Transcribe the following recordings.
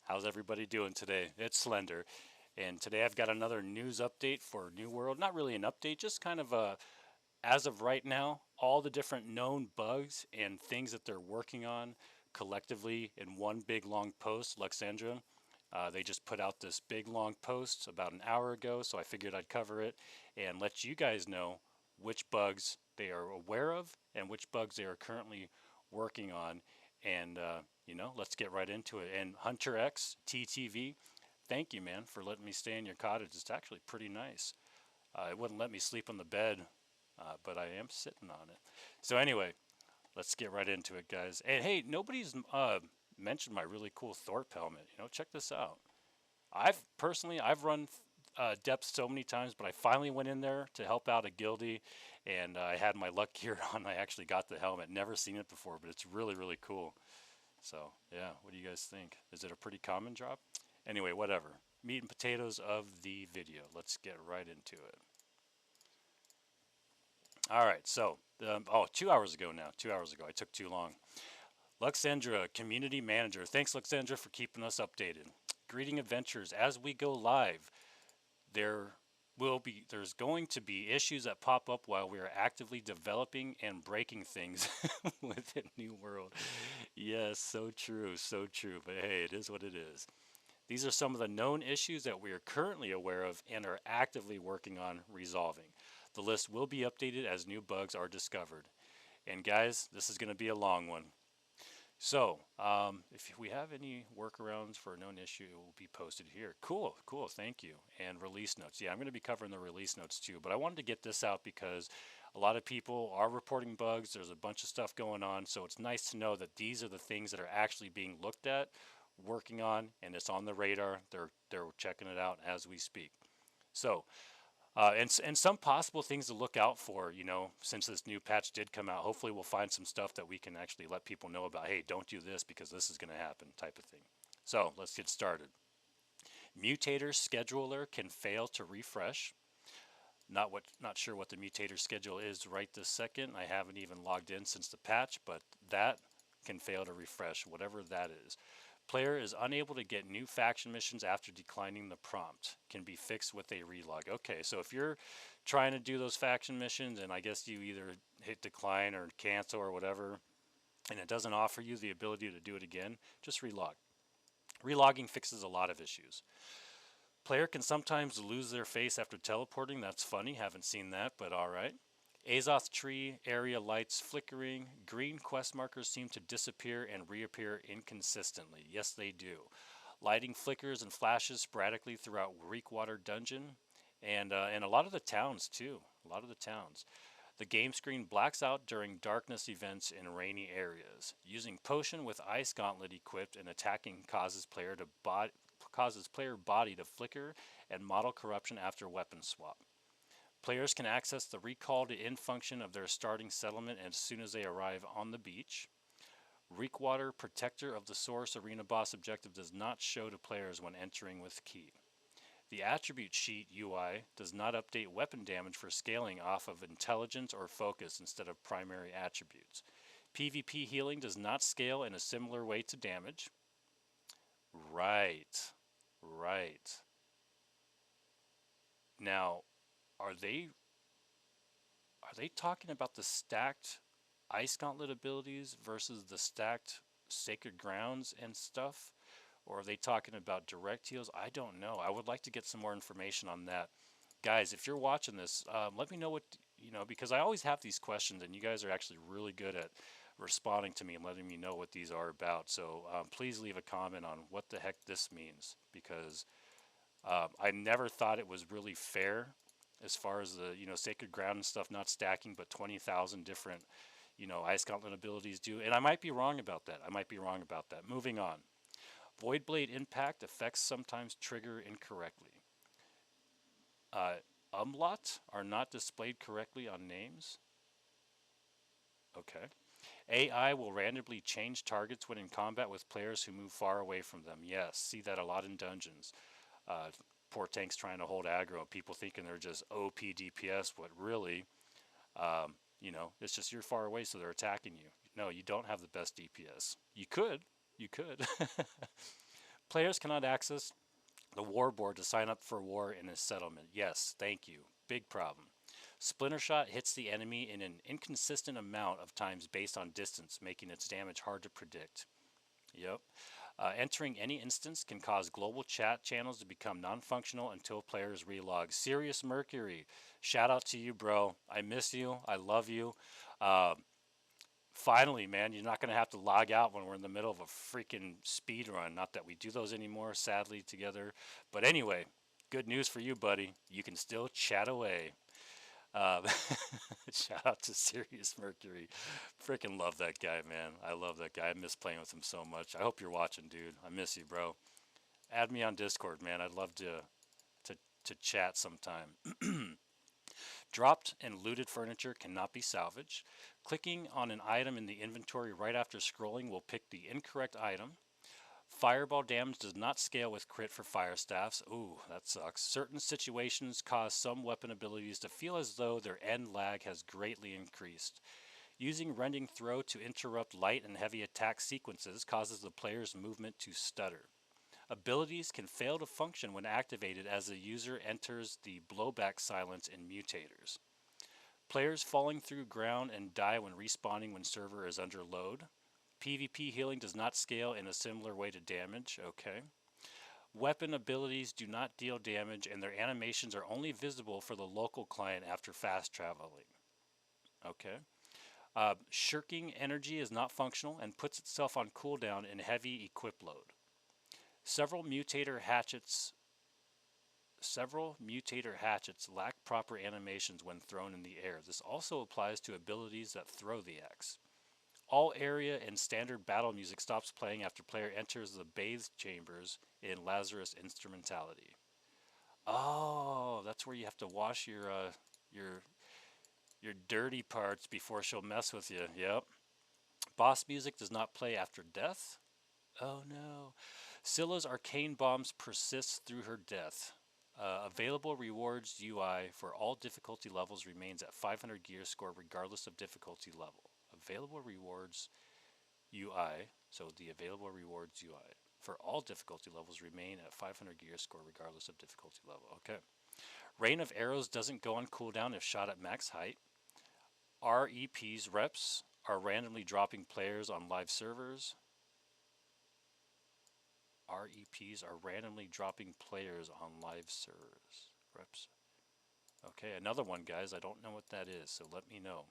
How's everybody doing today? It's Slender, and today I've got another news update for New World. Not really an update, just kind of as of right now, all the different known bugs and things that they're working on collectively in one big long post. Luxandra, they just put out this big long post about an hour ago, so I figured I'd cover it and let you guys know which bugs they are aware of and which bugs they are currently working on. And, let's get right into it. And Hunter X TTV, thank you, man, for letting me stay in your cottage. It's actually pretty nice. It wouldn't let me sleep on the bed, but I am sitting on it. So, anyway, let's get right into it, guys. And hey, nobody's mentioned my really cool Thorpe helmet. Check this out. I've run depth so many times, but I finally went in there to help out a guildie, and I had my luck gear on. I actually got the helmet. Never seen it before, but it's really, really cool. So yeah, what do you guys think? Is it a pretty common drop? Anyway, whatever. Meat and potatoes of the video. Let's get right into it. All right, so 2 hours ago now. 2 hours ago, I took too long. Luxandra, community manager. Thanks, Luxandra, for keeping us updated. Greeting adventures as we go live. There's going to be issues that pop up while we are actively developing and breaking things within New World. Yes, so true, so true. But hey, it is what it is. These are some of the known issues that we are currently aware of and are actively working on resolving. The list will be updated as new bugs are discovered. And guys, this is going to be a long one. So, if we have any workarounds for a known issue, it will be posted here. Cool, cool, thank you. And release notes. Yeah, I'm going to be covering the release notes too, but I wanted to get this out because a lot of people are reporting bugs. There's a bunch of stuff going on, so it's nice to know that these are the things that are actually being looked at, working on, and it's on the radar. They're checking it out as we speak. So, and some possible things to look out for, since this new patch did come out. Hopefully, we'll find some stuff that we can actually let people know about. Hey, don't do this because this is going to happen, type of thing. So let's get started. Mutator scheduler can fail to refresh. Not sure what the mutator schedule is right this second. I haven't even logged in since the patch, but that can fail to refresh, whatever that is. Player is unable to get new faction missions after declining the prompt. Can be fixed with a relog. Okay, so if you're trying to do those faction missions and I guess you either hit decline or cancel or whatever, and it doesn't offer you the ability to do it again, just relog. Relogging fixes a lot of issues. Player can sometimes lose their face after teleporting. That's funny. Haven't seen that, but all right. Azoth tree area lights flickering. Green quest markers seem to disappear and reappear inconsistently. Yes, they do. Lighting flickers and flashes sporadically throughout Reekwater Dungeon, and a lot of the towns too. A lot of the towns. The game screen blacks out during darkness events in rainy areas. Using potion with ice gauntlet equipped and attacking causes player body to flicker and model corruption after weapon swap. Players can access the recall to in function of their starting settlement as soon as they arrive on the beach. Reekwater, Protector of the Source Arena Boss objective does not show to players when entering with key. The attribute sheet UI does not update weapon damage for scaling off of intelligence or focus instead of primary attributes. PvP healing does not scale in a similar way to damage. Right. Right. Now, are they talking about the stacked Ice Gauntlet abilities versus the stacked Sacred Grounds and stuff? Or are they talking about direct heals? I don't know. I would like to get some more information on that. Guys, if you're watching this, let me know what, because I always have these questions and you guys are actually really good at responding to me and letting me know what these are about. So please leave a comment on what the heck this means, because I never thought it was really fair as far as the sacred ground and stuff not stacking, but 20,000 different ice gauntlet abilities do. And I might be wrong about that. Moving on. Voidblade impact effects sometimes trigger incorrectly. Umlaut are not displayed correctly on names. Okay. AI will randomly change targets when in combat with players who move far away from them. Yes, see that a lot in dungeons. Poor tanks trying to hold aggro, people thinking they're just OP DPS, but really, it's just you're far away, so they're attacking you. No, you don't have the best DPS. You could. Players cannot access the war board to sign up for war in a settlement. Yes, thank you. Big problem. Splinter Shot hits the enemy in an inconsistent amount of times based on distance, making its damage hard to predict. Yep. Entering any instance can cause global chat channels to become non functional until players relog. Sirius Mercury, shout out to you, bro. I miss you. I love you. Uh, Finally, man, you're not going to have to log out when we're in the middle of a freaking speed run. Not that we do those anymore, sadly, together. But anyway, good news for you, buddy. You can still chat away. Uh, Shout out to Sirius Mercury. Freaking love that guy, man. I love that guy. I miss playing with him so much. I hope you're watching, dude. I miss you, bro. Add me on Discord, man. I'd love to to chat sometime. Dropped and looted furniture cannot be salvaged. Clicking on an item in the inventory right after scrolling will pick the incorrect item. Fireball damage does not scale with crit for fire staffs. Ooh, that sucks. Certain situations cause some weapon abilities to feel as though their end lag has greatly increased. Using Rending Throw to interrupt light and heavy attack sequences causes the player's movement to stutter. Abilities can fail to function when activated as the user enters the blowback silence in mutators. Players falling through ground and die when respawning when server is under load. PvP healing does not scale in a similar way to damage. Okay. Weapon abilities do not deal damage and their animations are only visible for the local client after fast traveling. Okay. Shirking energy is not functional and puts itself on cooldown in heavy equip load. Several mutator hatchets lack proper animations when thrown in the air. This also applies to abilities that throw the axe. All area and standard battle music stops playing after player enters the bathed chambers in Lazarus Instrumentality. Oh, that's where you have to wash your your dirty parts before she'll mess with you. Yep. Boss music does not play after death. Oh no. Scylla's arcane bombs persist through her death. Available rewards UI for all difficulty levels remains at 500 gear score regardless of difficulty level. Available rewards UI, so the available rewards UI for all difficulty levels remain at 500 gear score regardless of difficulty level. Okay. Rain of Arrows doesn't go on cooldown if shot at max height. REP's reps are randomly dropping players on live servers. REPs are randomly dropping players on live servers. Reps. Okay, another one, guys. I don't know what that is, so let me know.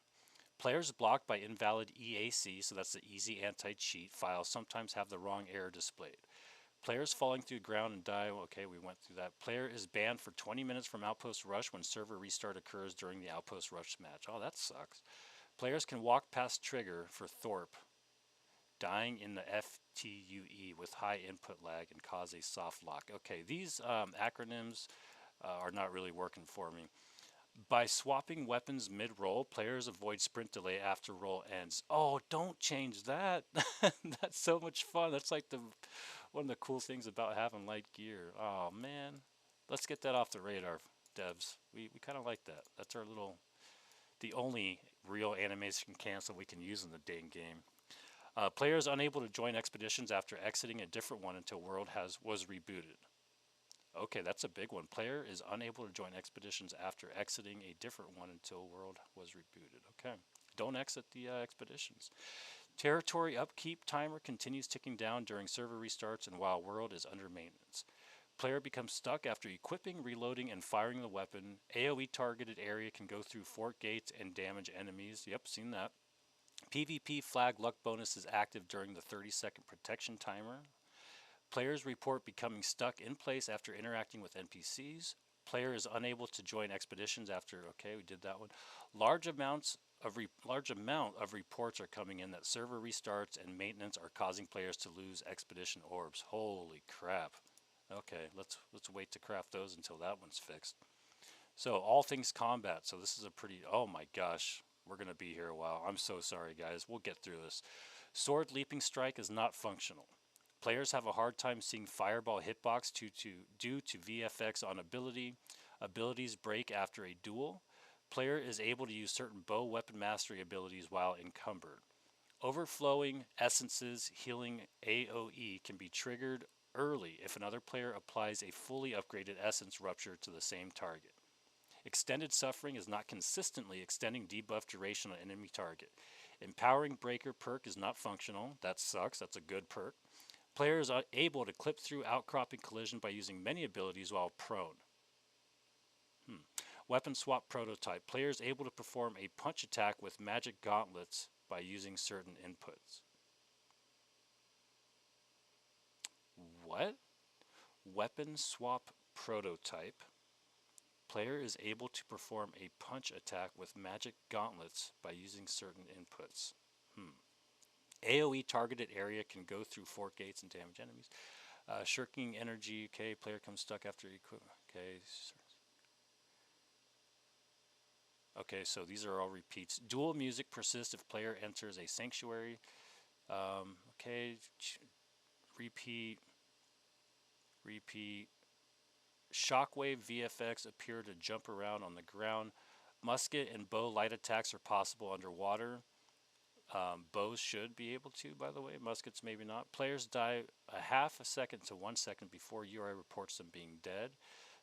Players blocked by invalid EAC, so that's the easy anti-cheat file, sometimes have the wrong error displayed. Players falling through ground and die. Okay, we went through that. Player is banned for 20 minutes from Outpost Rush when server restart occurs during the Outpost Rush match. Oh, that sucks. Players can walk past trigger for Thorpe, dying in the FTUE with high input lag and cause a soft lock. Okay, these acronyms are not really working for me. By swapping weapons mid-roll, players avoid sprint delay after roll ends. Oh, don't change that. That's so much fun. That's like one of the cool things about having light gear. Oh, man. Let's get that off the radar, devs. We kind of like that. That's the only real animation cancel we can use in the dang game. Players unable to join expeditions after exiting a different one until world was rebooted. Okay, that's a big one. Player is unable to join expeditions after exiting a different one until world was rebooted. Okay, don't exit the expeditions. Territory upkeep timer continues ticking down during server restarts and while world is under maintenance. Player becomes stuck after equipping, reloading, and firing the weapon. AoE targeted area can go through fort gates and damage enemies. Yep, seen that. PvP flag luck bonus is active during the 30-second protection timer. Players report becoming stuck in place after interacting with NPCs. Player is unable to join expeditions after, okay, we did that one. Large amount of reports are coming in that server restarts and maintenance are causing players to lose expedition orbs. Holy crap. Okay, let's wait to craft those until that one's fixed. So all things combat. So this is a pretty, oh my gosh, we're going to be here a while. I'm so sorry, guys. We'll get through this. Sword Leaping Strike is not functional. Players have a hard time seeing Fireball hitbox due to VFX on ability. Abilities break after a duel. Player is able to use certain bow weapon mastery abilities while encumbered. Overflowing essences healing AoE can be triggered early if another player applies a fully upgraded Essence Rupture to the same target. Extended Suffering is not consistently extending debuff duration on enemy target. Empowering Breaker perk is not functional. That sucks. That's a good perk. Players are able to clip through outcropping collision by using many abilities while prone. Weapon Swap Prototype. Players able to perform a punch attack with magic gauntlets by using certain inputs. What? Weapon Swap Prototype. Player is able to perform a punch attack with magic gauntlets by using certain inputs. AoE targeted area can go through fort gates and damage enemies. Shirking energy, okay. Player comes stuck after equipment. Okay. Okay, so these are all repeats. Dual music persists if player enters a sanctuary. Okay. Repeat. Repeat. Shockwave VFX appear to jump around on the ground. Musket and bow light attacks are possible underwater. Bows should be able to, by the way. Muskets maybe not. Players die a half a second to 1 second before UI reports them being dead.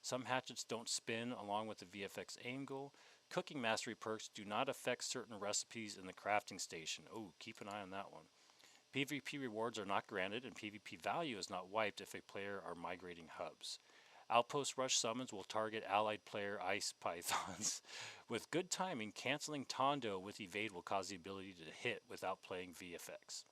Some hatchets don't spin along with the VFX angle. Cooking mastery perks do not affect certain recipes in the crafting station. Oh, keep an eye on that one. PvP rewards are not granted, and PvP value is not wiped if a player are migrating hubs. Outpost Rush summons will target allied player Ice Pythons. With good timing, canceling Tondo with Evade will cause the ability to hit without playing VFX.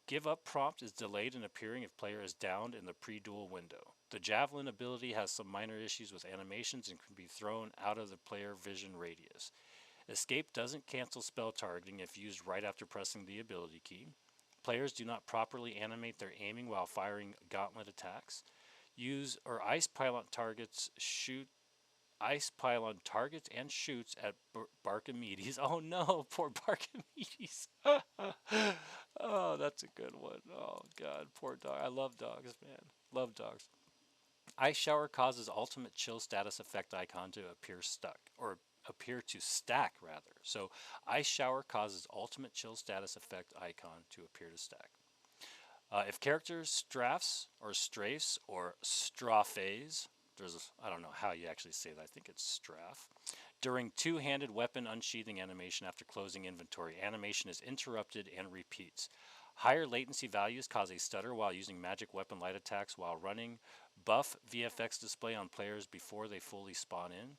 Give Up prompt is delayed in appearing if player is downed in the pre-duel window. The Javelin ability has some minor issues with animations and can be thrown out of the player vision radius. Escape doesn't cancel spell targeting if used right after pressing the ability key. Players do not properly animate their aiming while firing gauntlet attacks. Use or ice pylon targets and shoots at Barkamedes. Oh no, poor Barkamedes. Oh, that's a good one. Oh god, poor dog. I love dogs, man. Love dogs. Ice shower causes ultimate chill status effect icon to appear stuck, or appear to stack rather. So ice shower causes ultimate chill status effect icon to appear to stack. If characters strafes or strafes or strafes, I don't know how you actually say that, I think it's strafe. During two-handed weapon unsheathing animation after closing inventory, animation is interrupted and repeats. Higher latency values cause a stutter while using magic weapon light attacks while running. Buff VFX display on players before they fully spawn in.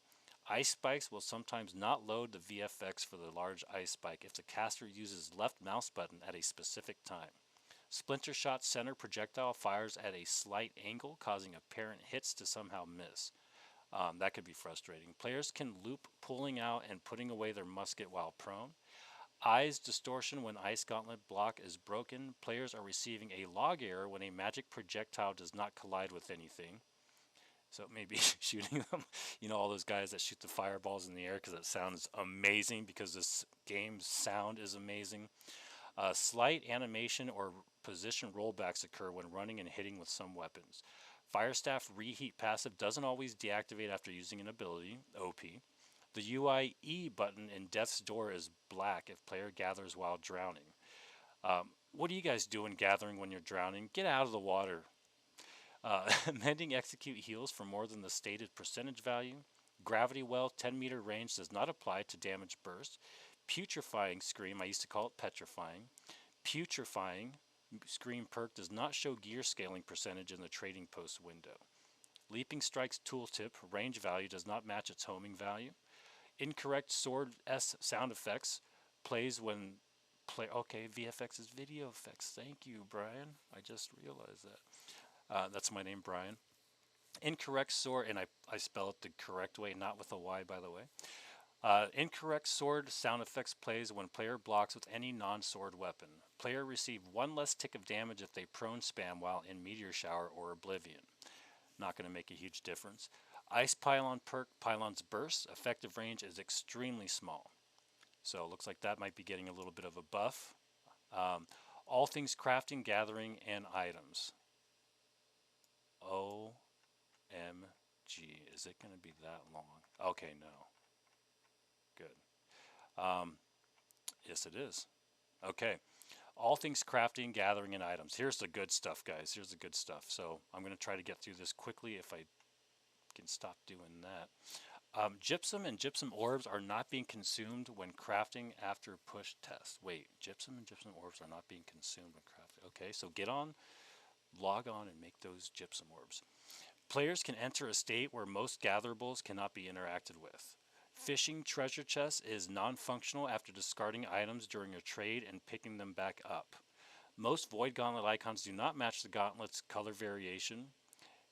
Ice spikes will sometimes not load the VFX for the large ice spike if the caster uses left mouse button at a specific time. Splinter Shot center projectile fires at a slight angle, causing apparent hits to somehow miss. That could be frustrating. Players can loop pulling out and putting away their musket while prone. Eyes distortion when Ice Gauntlet block is broken. Players are receiving a log error when a magic projectile does not collide with anything. So maybe shooting them, all those guys that shoot the fireballs in the air because it sounds amazing because this game's sound is amazing. Slight animation or position rollbacks occur when running and hitting with some weapons. Firestaff Reheat passive doesn't always deactivate after using an ability, OP. The UI E button in Death's Door is black if player gathers while drowning. What are you guys doing gathering when you're drowning? Get out of the water. Mending Execute heals for more than the stated percentage value. Gravity Well 10-meter range does not apply to damage burst. Putrefying Scream, I used to call it Petrifying. Putrefying Scream perk does not show gear scaling percentage in the trading post window. Leaping Strike's tooltip range value does not match its homing value. Incorrect Sword S sound effects plays when okay, VFX is video effects. Thank you, Brian. I just realized that. That's my name, Brian. Incorrect sword, and I spell it the correct way, not with a Y, by the way. Incorrect sword sound effects plays when player blocks with any non-sword weapon. Player receive one less tick of damage if they prone spam while in Meteor Shower or Oblivion. Not going to make a huge difference. Ice Pylon perk, Pylon's Burst. Effective range is extremely small. So it looks like that might be getting a little bit of a buff. All things crafting, gathering, and items. OMG. Is it going to be that long? Okay, no. Good. Yes, it is. Okay. All things crafting, gathering, and items. Here's the good stuff, guys. Here's the good stuff. So I'm going to try to get through this quickly if I can stop doing that. Gypsum and gypsum orbs are not being consumed when crafting after push test. Wait, gypsum and gypsum orbs are not being consumed when crafting. Okay, so get on, log on, and make those gypsum orbs. Players can enter a state where most gatherables cannot be interacted with. Fishing treasure chests is non-functional after discarding items during a trade and picking them back up. Most Void Gauntlet icons do not match the gauntlet's color variation.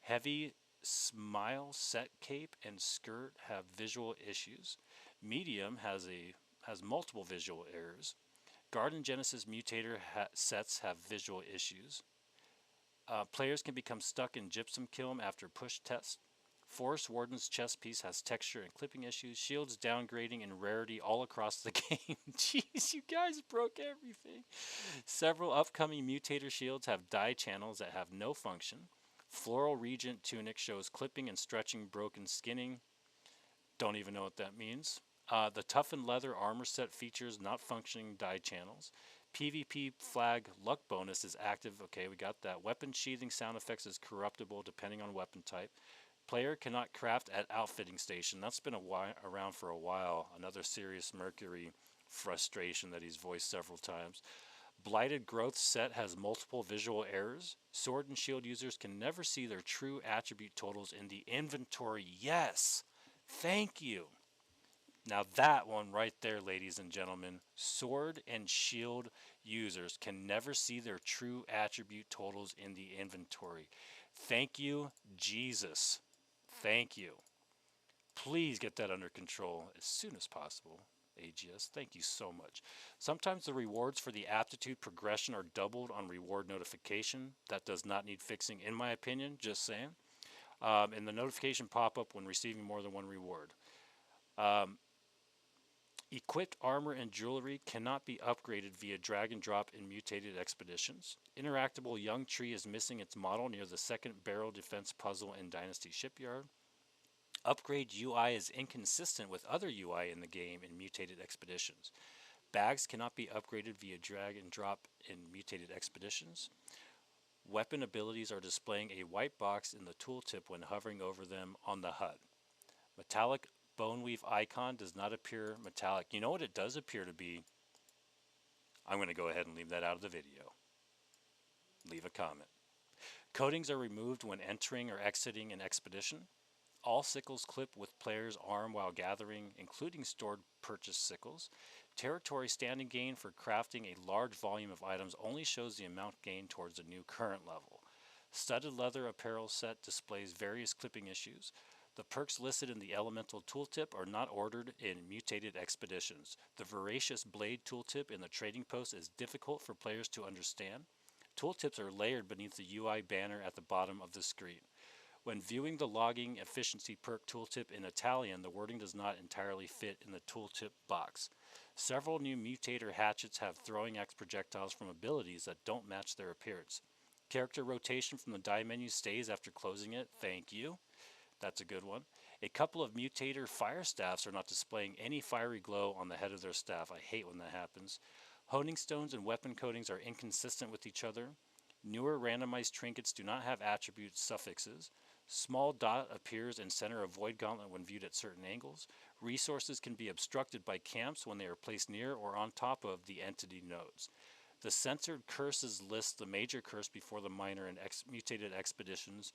Heavy Smile Set Cape and Skirt have visual issues. Medium has multiple visual errors. Garden Genesis Mutator sets have visual issues. Players can become stuck in Gypsum Kiln after push test. Forest Warden's chest piece has texture and clipping issues. Shields downgrading in rarity all across the game. Jeez, you guys broke everything. Several upcoming Mutator shields have dye channels that have no function. Floral Regent tunic shows clipping and stretching broken skinning. Don't even know what that means. The toughened leather armor set features not functioning dye channels. PvP flag luck bonus is active. Okay, we got that. Weapon sheathing sound effects is corruptible depending on weapon type. Player cannot craft at outfitting station. That's been around for a while. Another serious Mercury frustration that he's voiced several times. Blighted Growth set has multiple visual errors. Sword and Shield users can never see their true attribute totals in the inventory. Yes! Thank you! Now that one right there, ladies and gentlemen, Sword and Shield users can never see their true attribute totals in the inventory. Thank you, Jesus. Thank you. Please get that under control as soon as possible. AGS, thank you so much. Sometimes the rewards for the aptitude progression are doubled on reward notification. That does not need fixing, in my opinion, just saying. And the notification pop up when receiving more than one reward. Equipped armor and jewelry cannot be upgraded via drag and drop in mutated expeditions. Interactable young tree is missing its model near the second barrel defense puzzle in Dynasty Shipyard. Upgrade UI is inconsistent with other UI in the game in mutated expeditions. Bags cannot be upgraded via drag and drop in mutated expeditions. Weapon abilities are displaying a white box in the tooltip when hovering over them on the HUD. Metallic Boneweave icon does not appear metallic. You know what it does appear to be? I'm going to go ahead and leave that out of the video. Leave a comment. Coatings are removed when entering or exiting an expedition. All sickles clip with player's arm while gathering, including stored purchase sickles. Territory standing gain for crafting a large volume of items only shows the amount gained towards a new current level. Studded leather apparel set displays various clipping issues. The perks listed in the elemental tooltip are not ordered in mutated expeditions. The voracious blade tooltip in the trading post is difficult for players to understand. Tooltips are layered beneath the UI banner at the bottom of the screen. When viewing the logging efficiency perk tooltip in Italian, the wording does not entirely fit in the tooltip box. Several new mutator hatchets have throwing axe projectiles from abilities that don't match their appearance. Character rotation from the die menu stays after closing it. Thank you. That's a good one. A couple of mutator fire staffs are not displaying any fiery glow on the head of their staff. I hate when that happens. Honing stones and weapon coatings are inconsistent with each other. Newer randomized trinkets do not have attribute suffixes. Small dot appears in center of Void Gauntlet when viewed at certain angles. Resources can be obstructed by camps when they are placed near or on top of the entity nodes. The censored curses list the major curse before the minor in mutated expeditions.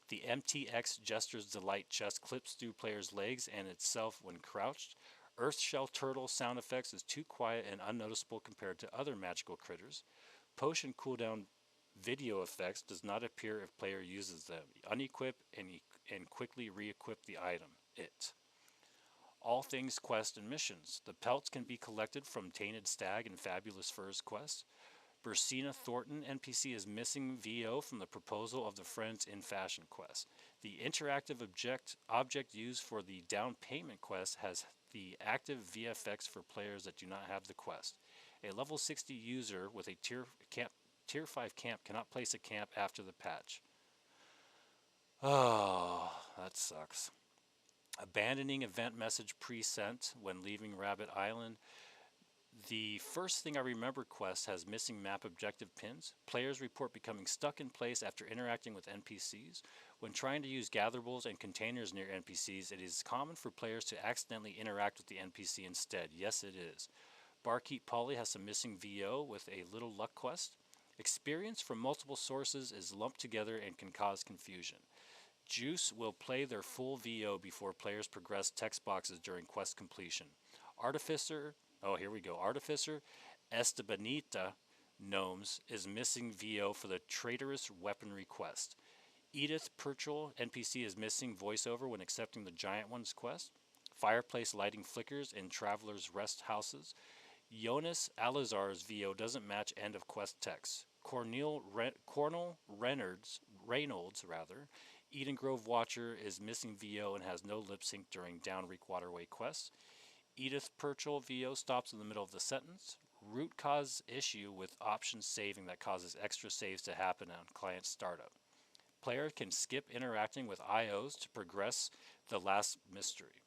The MTX Jester's Delight chest clips through players' legs and itself when crouched. Earthshell Turtle sound effects is too quiet and unnoticeable compared to other magical critters. Potion cooldown video effects does not appear if player uses them. Unequip and quickly re-equip the item. All things quest and missions. The pelts can be collected from Tainted Stag and Fabulous Furs quest. Bursina Thornton NPC is missing VO from the proposal of the Friends in Fashion quest. The interactive object used for the down payment quest has the active VFX for players that do not have the quest. A level 60 user with a tier 5 camp cannot place a camp after the patch. Oh, that sucks. Abandoning event message pre-sent when leaving Rabbit Island. The first thing I remember quest has missing map objective pins. Players report becoming stuck in place after interacting with NPCs. When trying to use gatherables and containers near NPCs, it is common for players to accidentally interact with the NPC instead. Yes, it is. Barkeep Polly has some missing VO with a little luck quest. Experience from multiple sources is lumped together and can cause confusion. Juice will play their full VO before players progress text boxes during quest completion. Artificer, oh, here we go. Artificer Estebanita Gnomes is missing VO for the traitorous weaponry quest. Edith Purchel NPC is missing voiceover when accepting the Giant One's quest. Fireplace lighting flickers in Traveler's Rest Houses. Jonas Alazar's VO doesn't match end of quest text. Cornel Reynolds, Eden Grove Watcher is missing VO and has no lip sync during Downreek Waterway quests. Edith Purchel VO stops in the middle of the sentence. Root cause issue with options saving that causes extra saves to happen on client startup. Player can skip interacting with IOs to progress the last mystery.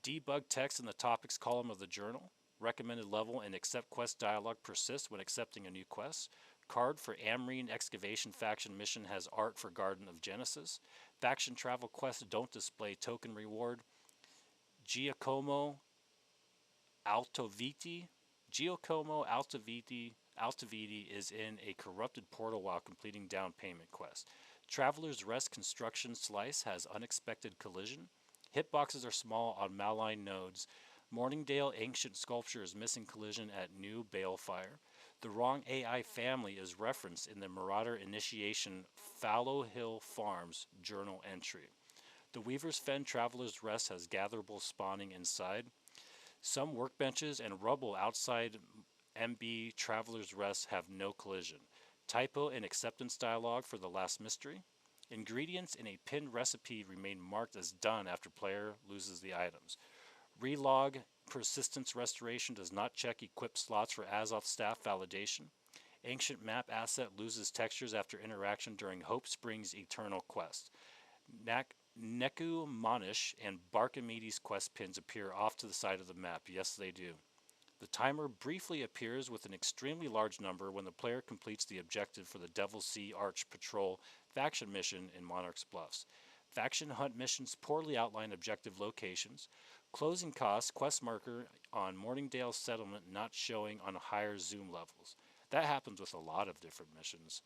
Debug text in the topics column of the journal. Recommended level and accept quest dialog persists when accepting a new quest. Card for Amrine Excavation Faction mission has art for Garden of Genesis. Faction travel quests don't display token reward. Giacomo Altoviti. Altaviti is in a corrupted portal while completing down payment quest. Traveler's Rest Construction Slice has unexpected collision. Hitboxes are small on malign nodes. Morningdale Ancient Sculpture is missing collision at New Balefire. The wrong AI family is referenced in the Marauder Initiation Fallow Hill Farms journal entry. The Weaver's Fen Traveler's Rest has gatherable spawning inside. Some workbenches and rubble outside MB Traveler's Rest have no collision. Typo in acceptance dialog for the last mystery. Ingredients in a pinned recipe remain marked as done after player loses the items. Relog persistence restoration does not check equip slots for Azoth staff validation. Ancient map asset loses textures after interaction during Hope Springs Eternal quest. Neku Monish and Barkamedes quest pins appear off to the side of the map. Yes, they do. The timer briefly appears with an extremely large number when the player completes the objective for the Devil Sea Arch Patrol faction mission in Monarch's Bluffs. Faction hunt missions poorly outline objective locations. Closing costs, quest marker on Morningdale settlement not showing on higher zoom levels. That happens with a lot of different missions.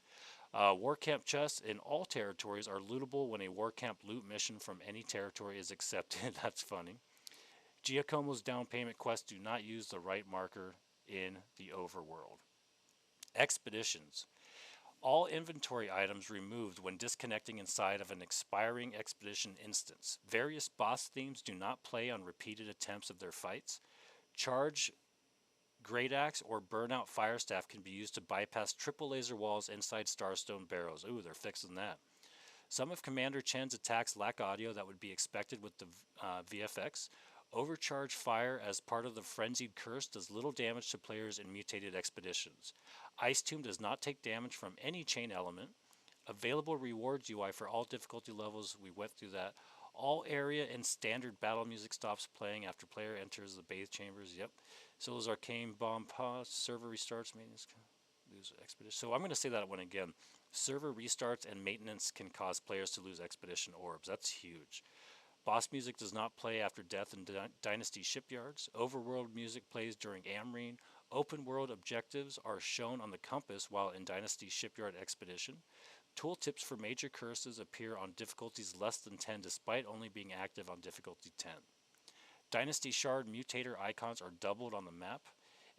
War Camp chests in all territories are lootable when a War Camp loot mission from any territory is accepted. That's funny. Giacomo's down payment quests do not use the right marker in the overworld. Expeditions. All inventory items removed when disconnecting inside of an expiring expedition instance. Various boss themes do not play on repeated attempts of their fights. Charge, Great Axe, or Burnout Firestaff can be used to bypass triple laser walls inside Starstone barrows. Ooh, they're fixing that. Some of Commander Chen's attacks lack audio that would be expected with the VFX. Overcharge fire as part of the Frenzied Curse does little damage to players in mutated expeditions. Ice Tomb does not take damage from any chain element. Available rewards UI for all difficulty levels, we went through that. All area and standard battle music stops playing after player enters the bathe chambers, yep. Solo's Arcane Bomb pause, server restarts, maintenance, lose expedition. So I'm going to say that one again. Server restarts and maintenance can cause players to lose expedition orbs. That's huge. Boss music does not play after death in Dynasty Shipyards. Overworld music plays during Amrine. Open world objectives are shown on the compass while in Dynasty Shipyard Expedition. Tooltips for major curses appear on difficulties less than 10 despite only being active on difficulty 10. Dynasty Shard mutator icons are doubled on the map.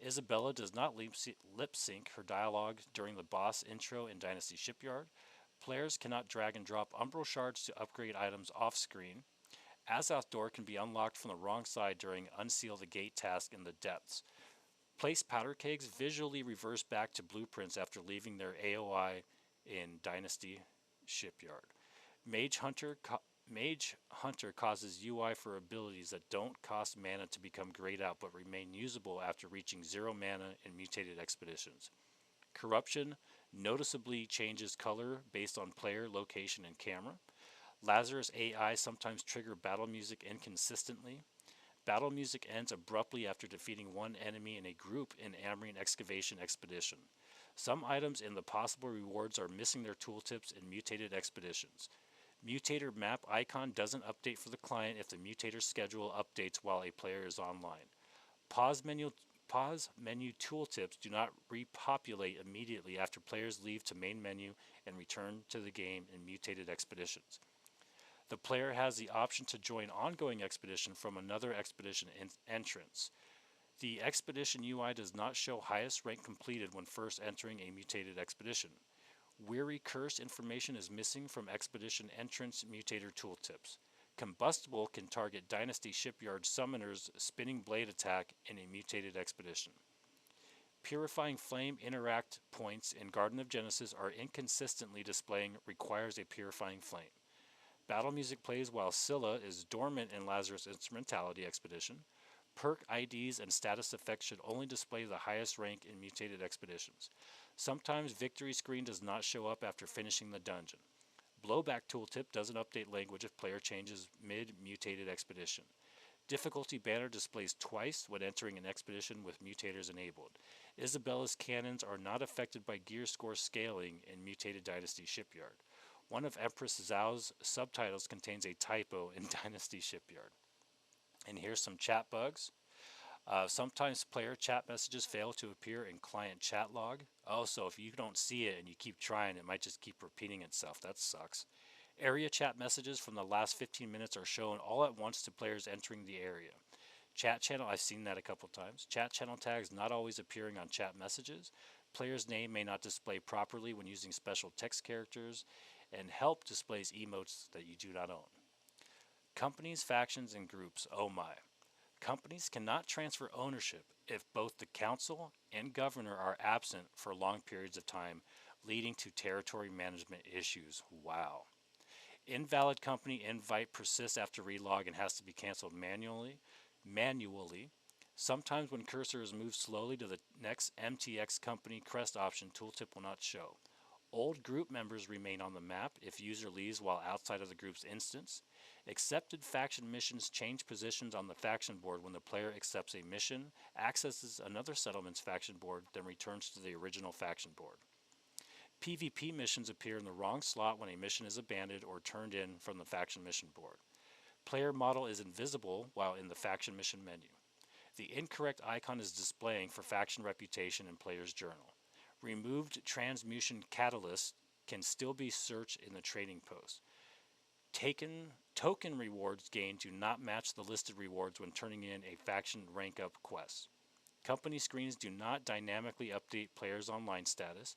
Isabella does not lip sync her dialogue during the boss intro in Dynasty Shipyard. Players cannot drag and drop umbral shards to upgrade items off screen. Azoth Door can be unlocked from the wrong side during Unseal the Gate task in the depths. Place powder kegs visually reverse back to blueprints after leaving their AOI in Dynasty Shipyard. Mage Hunter causes UI for abilities that don't cost mana to become grayed out but remain usable after reaching 0 mana in mutated expeditions. Corruption noticeably changes color based on player, location, and camera. Lazarus AI sometimes trigger battle music inconsistently. Battle music ends abruptly after defeating one enemy in a group in Amrine Excavation Expedition. Some items in the possible rewards are missing their tooltips in mutated expeditions. Mutator map icon doesn't update for the client if the mutator schedule updates while a player is online. Pause menu Pause menu tooltips do not repopulate immediately after players leave to main menu and return to the game in mutated expeditions. The player has the option to join ongoing expedition from another expedition entrance. The expedition UI does not show highest rank completed when first entering a mutated expedition. Weary Curse information is missing from expedition entrance mutator tooltips. Combustible can target Dynasty Shipyard Summoner's Spinning Blade attack in a mutated expedition. Purifying Flame interact points in Garden of Genesis are inconsistently displaying requires a Purifying Flame. Battle music plays while Scylla is dormant in Lazarus Instrumentality Expedition. Perk IDs and status effects should only display the highest rank in mutated expeditions. Sometimes victory screen does not show up after finishing the dungeon. Blowback tooltip doesn't update language if player changes mid-mutated expedition. Difficulty banner displays twice when entering an expedition with mutators enabled. Isabella's cannons are not affected by gear score scaling in Mutated Dynasty Shipyard. One of Empress Zhao's subtitles contains a typo in Dynasty Shipyard. And here's some chat bugs. Sometimes player chat messages fail to appear in client chat log. Oh, so if you don't see it and you keep trying, it might just keep repeating itself. That sucks. Area chat messages from the last 15 minutes are shown all at once to players entering the area. Chat channel, I've seen that a couple times. Chat channel tags not always appearing on chat messages. Player's name may not display properly when using special text characters. And help displays emotes that you do not own. Companies, factions, and groups. Oh my. Companies cannot transfer ownership if both the council and governor are absent for long periods of time, leading to territory management issues. Wow. Invalid company invite persists after relog and has to be canceled manually. Sometimes when cursor is moved slowly to the next MTX company crest option, tooltip will not show. Old group members remain on the map if user leaves while outside of the group's instance. Accepted faction missions change positions on the faction board when the player accepts a mission, accesses another settlement's faction board, then returns to the original faction board. PvP missions appear in the wrong slot when a mission is abandoned or turned in from the faction mission board. Player model is invisible while in the faction mission menu. The incorrect icon is displaying for faction reputation in player's journal. Removed transmutation catalyst can still be searched in the trading post. Token rewards gained do not match the listed rewards when turning in a faction rank up quest. Company screens do not dynamically update players' online status.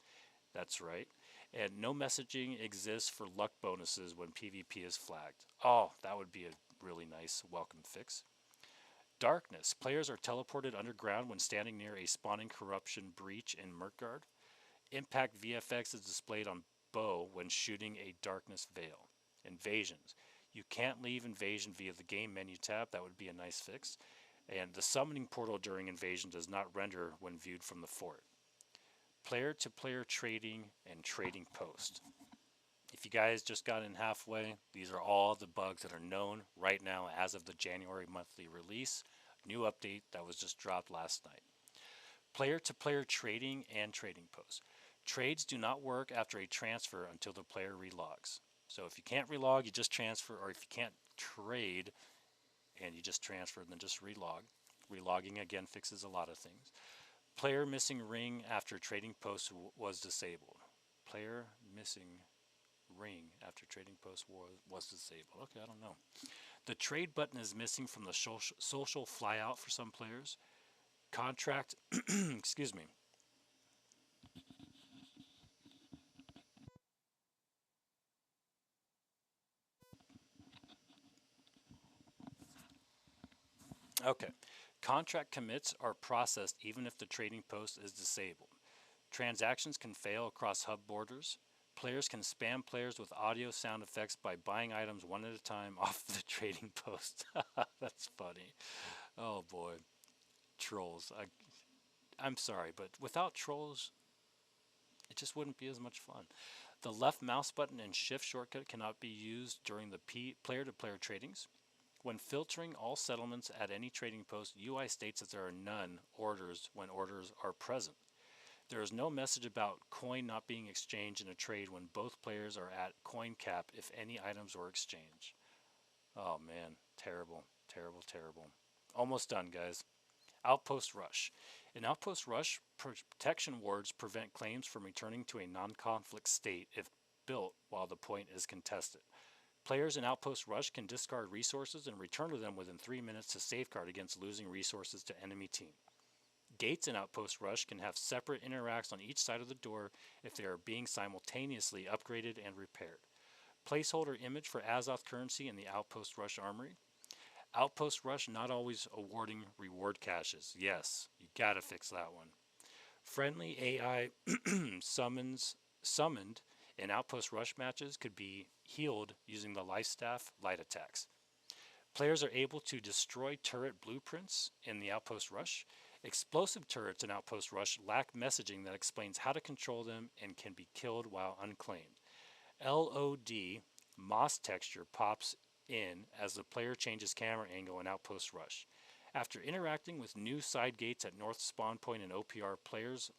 That's right. And no messaging exists for luck bonuses when PvP is flagged. Oh, that would be a really nice welcome fix. Darkness. Players are teleported underground when standing near a spawning corruption breach in Mirkgard. Impact VFX is displayed on bow when shooting a darkness veil. Invasions. You can't leave invasion via the game menu tab. That would be a nice fix. And the summoning portal during invasion does not render when viewed from the fort. Player-to-player trading and trading post. If you guys just got in halfway, these are all the bugs that are known right now as of the January monthly release. New update that was just dropped last night. Player-to-player trading and trading posts. Trades do not work after a transfer until the player relogs. So if you can't relog, you just transfer, or if you can't trade and you just transfer, then just relog. Relogging again fixes a lot of things. Player missing ring after trading post was disabled. Player missing ring after trading post was disabled. Okay, I don't know. The trade button is missing from the social flyout for some players. Contract, excuse me. Okay. Contract commits are processed even if the trading post is disabled. Transactions can fail across hub borders. Players can spam players with audio sound effects by buying items one at a time off the trading post. That's funny. Oh boy. Trolls. I'm sorry, but without trolls, it just wouldn't be as much fun. The left mouse button and shift shortcut cannot be used during the player-to-player tradings. When filtering all settlements at any trading post, UI states that there are none orders when orders are present. There is no message about coin not being exchanged in a trade when both players are at coin cap if any items were exchanged. Oh man, terrible, terrible, terrible. Almost done, guys. Outpost Rush. In Outpost Rush, protection wards prevent claims from returning to a non conflict state if built while the point is contested. Players in Outpost Rush can discard resources and return to them within 3 minutes to safeguard against losing resources to enemy team. Gates in Outpost Rush can have separate interacts on each side of the door if they are being simultaneously upgraded and repaired. Placeholder image for Azoth currency in the Outpost Rush armory. Outpost Rush not always awarding reward caches. Yes, you gotta fix that one. Friendly AI summoned in Outpost Rush matches could be healed using the Life Staff light attacks. Players are able to destroy turret blueprints in the Outpost Rush. Explosive turrets in Outpost Rush lack messaging that explains how to control them and can be killed while unclaimed. LOD moss texture pops in as the player changes camera angle in Outpost Rush. After interacting with new side gates at North Spawn Point and OPR, players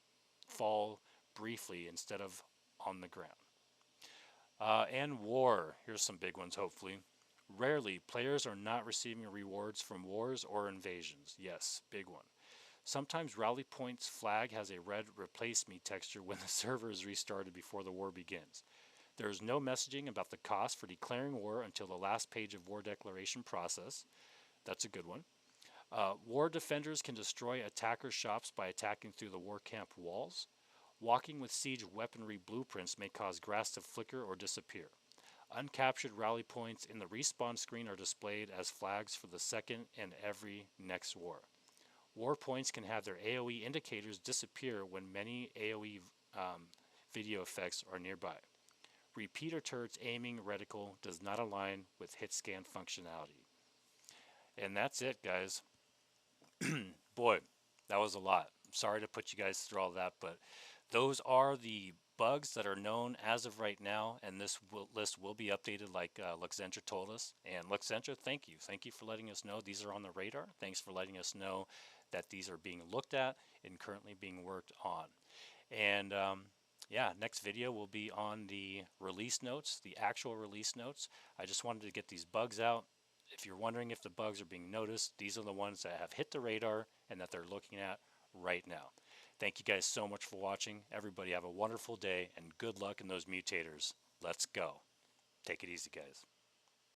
fall briefly instead of on the ground. And War. Here's some big ones, hopefully. Rarely, players are not receiving rewards from wars or invasions. Yes, big one. Sometimes Rally Point's flag has a red replace me texture when the server is restarted before the war begins. There is no messaging about the cost for declaring war until the last page of war declaration process. That's a good one. War defenders can destroy attacker shops by attacking through the war camp walls. Walking with siege weaponry blueprints may cause grass to flicker or disappear. Uncaptured rally points in the respawn screen are displayed as flags for the second and every next war. War points can have their AoE indicators disappear when many AoE video effects are nearby. Repeater turrets aiming reticle does not align with hit scan functionality. And that's it, guys. Boy, that was a lot. I'm sorry to put you guys through all that, but those are the bugs that are known as of right now, and this list will be updated like Luxentra told us. And Luxentra, thank you. Thank you for letting us know these are on the radar. Thanks for letting us know that these are being looked at and currently being worked on. And yeah, next video will be on the release notes, the actual release notes. I just wanted to get these bugs out. If you're wondering if the bugs are being noticed, these are the ones that have hit the radar and that they're looking at right now. Thank you guys so much for watching. Everybody have a wonderful day and good luck in those mutators. Let's go. Take it easy, guys.